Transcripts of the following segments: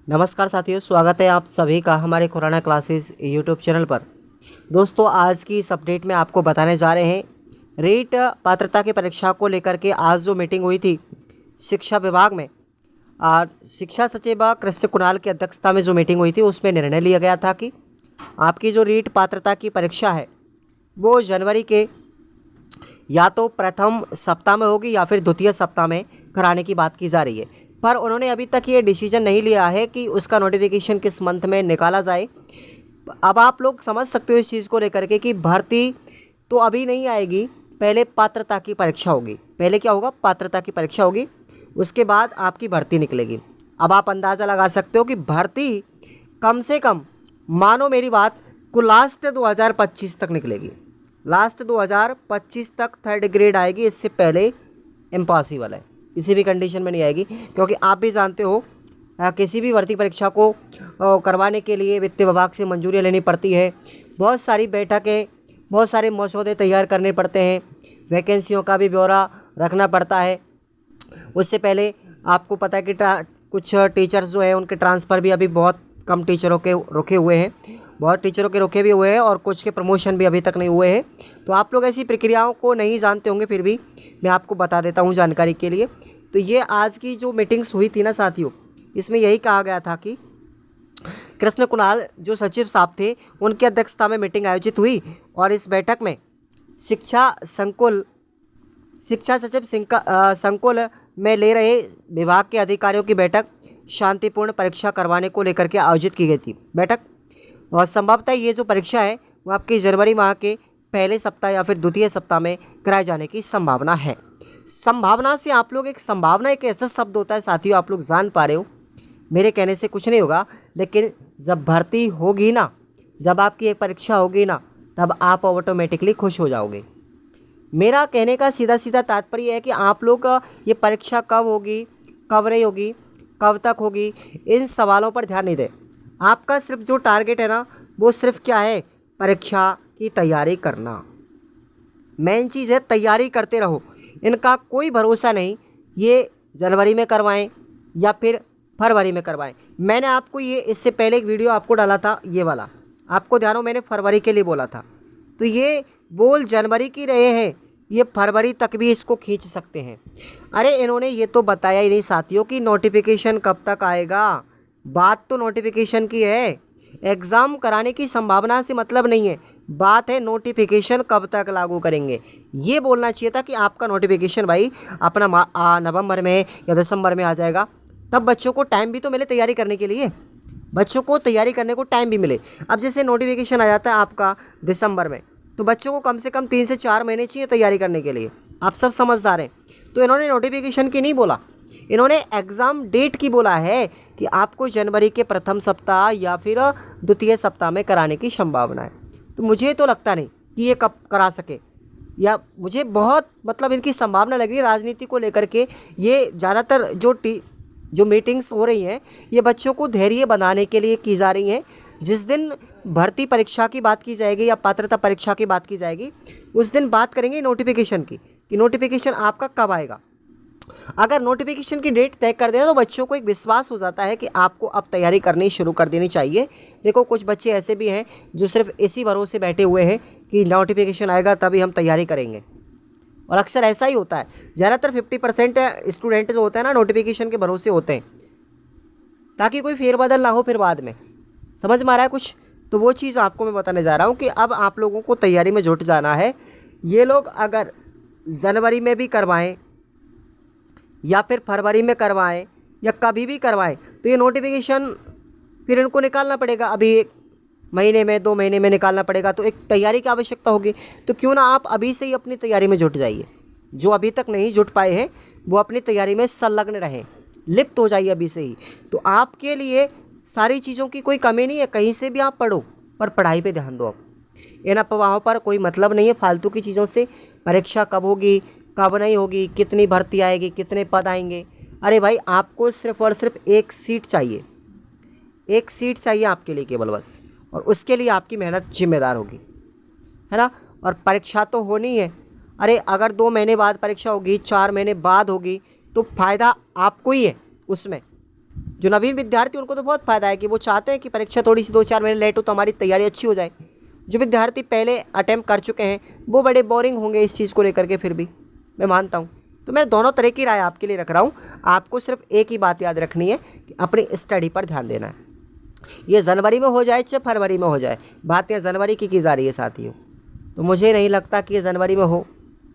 नमस्कार साथियों, स्वागत है आप सभी का हमारे खुराना क्लासेस यूट्यूब चैनल पर। दोस्तों, आज की इस अपडेट में आपको बताने जा रहे हैं रीट पात्रता की परीक्षा को लेकर के आज जो मीटिंग हुई थी शिक्षा विभाग में। शिक्षा सचिव कृष्ण कुणाल की अध्यक्षता में जो मीटिंग हुई थी उसमें निर्णय लिया गया था कि आपकी जो रीट पात्रता की परीक्षा है वो जनवरी के या तो प्रथम सप्ताह में होगी या फिर द्वितीय सप्ताह में कराने की बात की जा रही है। पर उन्होंने अभी तक ये डिसीजन नहीं लिया है कि उसका नोटिफिकेशन किस मंथ में निकाला जाए। अब आप लोग समझ सकते हो इस चीज़ को लेकर के कि भर्ती तो अभी नहीं आएगी, पहले पात्रता की परीक्षा होगी। पहले क्या होगा? पात्रता की परीक्षा होगी, उसके बाद आपकी भर्ती निकलेगी। अब आप अंदाज़ा लगा सकते हो कि भर्ती कम से कम, मानो मेरी बात को, लास्ट 2025 तक निकलेगी। लास्ट 2025 तक थर्ड ग्रेड आएगी, इससे पहले इम्पॉसिबल है, किसी भी कंडीशन में नहीं आएगी। क्योंकि आप भी जानते हो किसी भी भर्ती परीक्षा को करवाने के लिए वित्त विभाग से मंजूरी लेनी पड़ती है, बहुत सारी बैठकें, बहुत सारे मसौदे तैयार करने पड़ते हैं, वैकेंसियों का भी ब्यौरा रखना पड़ता है। उससे पहले आपको पता है कि कुछ टीचर्स जो हैं उनके ट्रांसफ़र भी अभी बहुत कम टीचरों के रुके हुए हैं, बहुत टीचरों के रुके भी हुए हैं और कुछ के प्रमोशन भी अभी तक नहीं हुए हैं। तो आप लोग ऐसी प्रक्रियाओं को नहीं जानते होंगे, फिर भी मैं आपको बता देता हूँ जानकारी के लिए। तो ये आज की जो मीटिंग्स हुई थी ना साथियों, इसमें यही कहा गया था कि कृष्ण कुणाल जो सचिव साहब थे उनकी अध्यक्षता में मीटिंग आयोजित हुई और इस बैठक में शिक्षा सचिव संकुल में ले रहे विभाग के अधिकारियों की बैठक शांतिपूर्ण परीक्षा करवाने को लेकर के आयोजित की गई थी बैठक। और संभवतः ये जो परीक्षा है वो आपकी जनवरी माह के पहले सप्ताह या फिर द्वितीय सप्ताह में कराए जाने की संभावना है। संभावना से आप लोग, एक संभावना एक ऐसा शब्द होता है साथियों, आप लोग जान पा रहे हो, मेरे कहने से कुछ नहीं होगा, लेकिन जब भर्ती होगी ना, जब आपकी एक परीक्षा होगी ना, तब आप ऑटोमेटिकली खुश हो जाओगे। मेरा कहने का सीधा सीधा तात्पर्य है कि आप लोग ये परीक्षा कब होगी, कब नहीं होगी, कब तक होगी, इन सवालों पर ध्यान नहीं दें। आपका सिर्फ जो टारगेट है ना, वो सिर्फ क्या है? परीक्षा की तैयारी करना। मेन चीज़ है, तैयारी करते रहो। इनका कोई भरोसा नहीं, ये जनवरी में करवाएं या फिर फरवरी में करवाएं। मैंने आपको ये इससे पहले एक वीडियो आपको डाला था, ये वाला आपको ध्यान हो, मैंने फरवरी के लिए बोला था। तो ये बोल जनवरी की रहे हैं, ये फरवरी तक भी इसको खींच सकते हैं। अरे इन्होंने ये तो बताया ही नहीं साथियों कि नोटिफिकेशन कब तक आएगा। बात तो नोटिफिकेशन की है, एग्ज़ाम कराने की संभावना से मतलब नहीं है। बात है नोटिफिकेशन कब तक लागू करेंगे। ये बोलना चाहिए था कि आपका नोटिफिकेशन भाई अपना नवंबर में या दिसंबर में आ जाएगा, तब बच्चों को टाइम भी तो मिले तैयारी करने के लिए, बच्चों को तैयारी करने को टाइम भी मिले। अब जैसे नोटिफिकेशन आ जाता है आपका दिसंबर में, तो बच्चों को कम से कम 3 से 4 महीने चाहिए तैयारी करने के लिए। आप सब समझदार हैं। तो इन्होंने नोटिफिकेशन की नहीं बोला, इन्होंने एग्ज़ाम डेट की बोला है कि आपको जनवरी के प्रथम सप्ताह या फिर द्वितीय सप्ताह में कराने की संभावना है। तो मुझे तो लगता नहीं कि ये कब करा सके, या मुझे बहुत मतलब इनकी संभावना लगी राजनीति को लेकर के। ये ज़्यादातर जो मीटिंग्स हो रही हैं, ये बच्चों को धैर्य बनाने के लिए की जा रही हैं। जिस दिन भर्ती परीक्षा की बात की जाएगी या पात्रता परीक्षा की बात की जाएगी, उस दिन बात करेंगे नोटिफिकेशन की, कि नोटिफिकेशन आपका कब आएगा। अगर नोटिफिकेशन की डेट तय कर देना तो बच्चों को एक विश्वास हो जाता है कि आपको अब तैयारी करनी शुरू कर देनी चाहिए। देखो, कुछ बच्चे ऐसे भी हैं जो सिर्फ इसी भरोसे बैठे हुए हैं कि नोटिफिकेशन आएगा तभी हम तैयारी करेंगे, और अक्सर ऐसा ही होता है। ज़्यादातर 50% स्टूडेंट जो होते हैं ना, नोटिफिकेशन के भरोसे होते हैं, ताकि कोई फेरबदल ना हो फिर बाद में। समझ में आ रहा है कुछ? तो वो चीज़ आपको मैं बताने जा रहा हूँ कि अब आप लोगों को तैयारी में जुट जाना है। ये लोग अगर जनवरी में भी करवाएं या फिर फरवरी में करवाएं या कभी भी करवाएं, तो ये नोटिफिकेशन फिर इनको निकालना पड़ेगा। अभी 1 महीने में, 2 महीने में निकालना पड़ेगा, तो एक तैयारी की आवश्यकता होगी। तो क्यों ना आप अभी से ही अपनी तैयारी में जुट जाइए। जो अभी तक नहीं जुट पाए हैं वो अपनी तैयारी में संलग्न रहें, लिप्त हो जाइए अभी से ही। तो आपके लिए सारी चीज़ों की कोई कमी नहीं है, कहीं से भी आप पढ़ो, पर पढ़ाई पे ध्यान दो। अब इन अफवाहों पर कोई मतलब नहीं है, फालतू की चीज़ों से। परीक्षा कब होगी, कब नहीं होगी, कितनी भर्ती आएगी, कितने पद आएंगे, अरे भाई आपको सिर्फ और सिर्फ एक सीट चाहिए, एक सीट चाहिए आपके लिए केवल, बस। और उसके लिए आपकी मेहनत जिम्मेदार होगी, है ना। और परीक्षा तो होनी है। अरे अगर 2 महीने बाद परीक्षा होगी, 4 महीने बाद होगी, तो फ़ायदा आपको ही है उसमें। जो नवीन विद्यार्थी उनको तो बहुत फ़ायदा है कि वो चाहते हैं कि परीक्षा थोड़ी सी 2-4 महीने लेट हो तो हमारी तैयारी अच्छी हो जाए। जो विद्यार्थी पहले अटैम्प्ट कर चुके हैं वो बड़े बोरिंग होंगे इस चीज़ को लेकर के, फिर भी मैं मानता हूँ। तो मैं दोनों तरह की राय आपके लिए रख रहा हूँ। आपको सिर्फ एक ही बात याद रखनी है कि अपनी स्टडी पर ध्यान देना है। ये जनवरी में हो जाए चाहे फरवरी में हो जाए, बात यह जनवरी की जा रही है साथियों। तो मुझे नहीं लगता कि ये जनवरी में हो।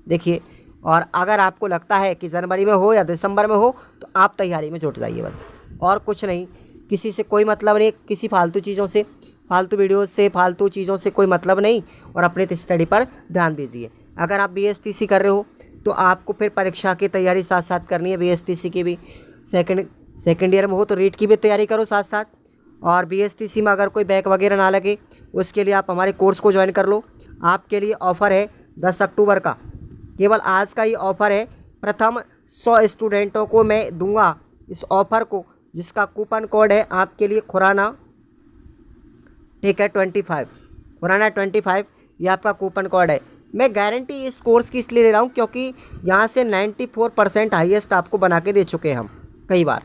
देखिए, और अगर आपको लगता है कि जनवरी में हो या दिसंबर में हो तो आप तैयारी में जुट जाइए बस, और कुछ नहीं। किसी से कोई मतलब नहीं, किसी फालतू चीज़ों से, फालतू वीडियोस से, फालतू चीज़ों से कोई मतलब नहीं, और अपने स्टडी पर ध्यान दीजिए। अगर आप BSTC कर रहे हो तो आपको फिर परीक्षा की तैयारी साथ साथ करनी है, BSTC की भी। सेकेंड ईयर में हो तो रीट की भी तैयारी करो साथ साथ। और BSTC में अगर कोई बैक वगैरह ना लगे उसके लिए आप हमारे कोर्स को ज्वाइन कर लो। आपके लिए ऑफ़र है 10 अक्टूबर का, केवल आज का ही ऑफ़र है। प्रथम 100 स्टूडेंटों को मैं दूंगा इस ऑफ़र को, जिसका कूपन कोड है आपके लिए खुराना, ठीक है, 25 खुराना 25, ये आपका कूपन कोड है। मैं गारंटी इस कोर्स की इसलिए ले रहा हूँ क्योंकि यहाँ से 94% हाईएस्ट आपको बना के दे चुके हैं हम कई बार।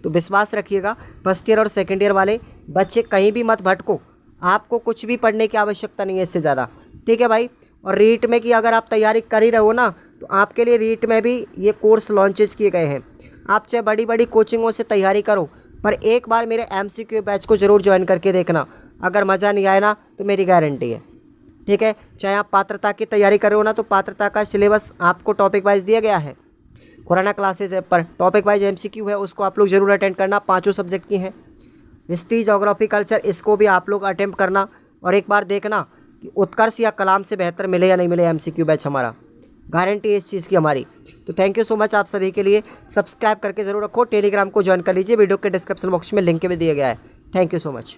तो विश्वास रखिएगा, फर्स्ट ईयर और सेकेंड ईयर वाले बच्चे कहीं भी मत भटको, आपको कुछ भी पढ़ने की आवश्यकता नहीं है इससे ज़्यादा, ठीक है भाई। और रीट में कि अगर आप तैयारी कर ही रहे हो ना तो आपके लिए रीट में भी ये कोर्स लॉन्चेस किए गए हैं। आप चाहे बड़ी बड़ी कोचिंगों से तैयारी करो, पर एक बार मेरे MCQ बैच को ज़रूर ज्वाइन करके देखना। अगर मज़ा नहीं आए ना तो मेरी गारंटी है, ठीक है। चाहे आप पात्रता की तैयारी कर रहे हो ना तो पात्रता का सिलेबस आपको टॉपिक वाइज दिया गया है खुराना क्लासेस ऐप पर। टॉपिक वाइज MCQ है, उसको आप लोग ज़रूर अटेंड करना। 5 सब्जेक्ट की हैं, हिस्ट्री, ज्योग्राफी, कल्चर, इसको भी आप लोग अटेम्प्ट करना। और एक बार देखना कि उत्कर्ष या कलाम से बेहतर मिले या नहीं मिले MCQ बैच हमारा, गारंटी है इस चीज़ की हमारी। तो थैंक यू सो मच आप सभी के लिए। सब्सक्राइब करके ज़रूर रखो, टेलीग्राम को ज्वाइन कर लीजिए, वीडियो के डिस्क्रिप्शन बॉक्स में लिंक भी दिया गया है। Thank you so much.